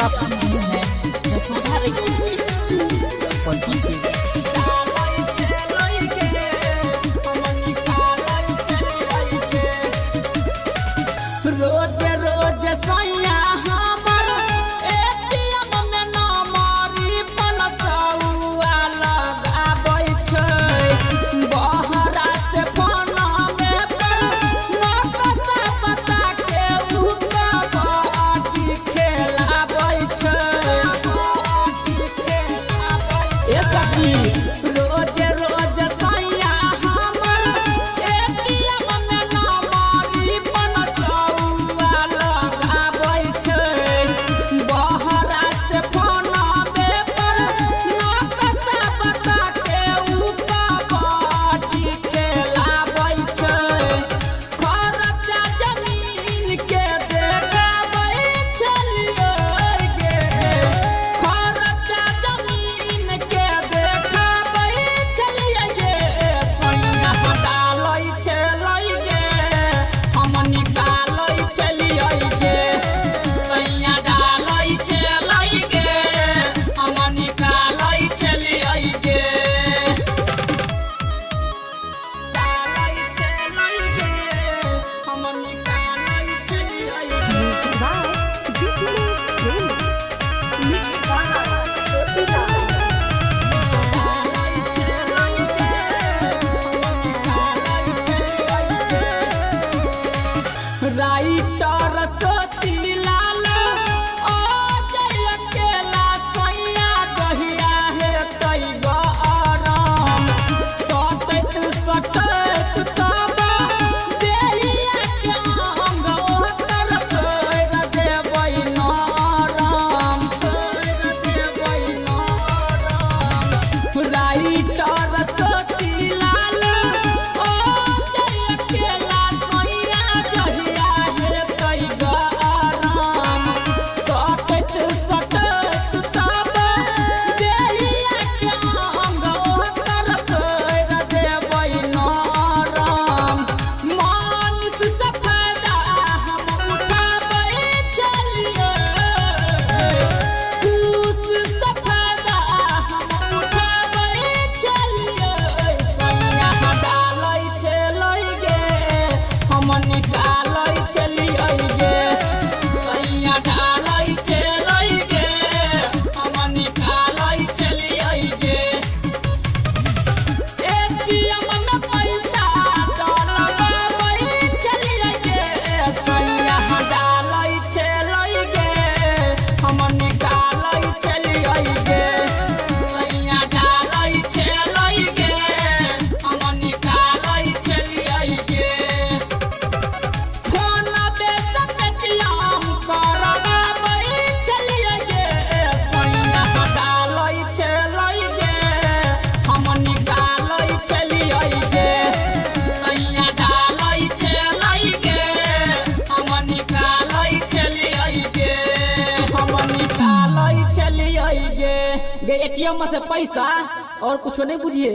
आप सुन रहे हैं जसोधा रोज रोज सैया हमर एटीएम में न मारी पनसौआ लगाबै छै बहरा से फोना में पर नकसा पता के उ कबड्डी खेलाबै छै ए सखी रोज रोज सैया हमर एटीएम में न मारी पनसौआ लगाबै छै बहरा से फोना में पर नकसा पता के उ कबड्डी खेलाबै छै खर्चा जमीन के देखाबै छलियै गे खर्चा जमीन के देखाबै छलियै गे सैया डालै छलै गे हम निकालै छलियै गे सैया डालै छलै गे हम निकालै छलियै गे डालै छलै गे हम निकालै छलियै गे Music by DJs Game. Mixed by Sotila. डालै छलै गे हम निकालै छलियै गे राइटर सोतीलाल ओ जय अकेला सैया गहिया हेतै गरम सटैत सटैत तब देहिया के अंग ओकर कर देबै नरम राइटर सोतीलाल ओ जय अकेला सैया गहिया हेतै गरम सटैत सटैत तब देहिया के अंग ओकर कर देबै नरम मानिस से फायदा हम उठाबै छलियै खुश से फायदा हम उठाबै छलियै सैया डालै छलै गे हम निकालै छलियै गे सैया डालै छलै गे हम निकालै छलियै गे एटीएम में पैसा डलवाबै छलियै गे सैया डालै छलै गे हम निकालै छलियै गे सैया डालै छलै गे हम निकालै छलियै गे फोना पे सकेटियम करवाबै छलियै गे सैया डालै छलै गे हम निकालै छलियै गे सैया डालै छलै गे हम निकालै छलियै गे हम निकालै छलियै गे एटीएम में से पैसा और कुछो नहीं बुझिए।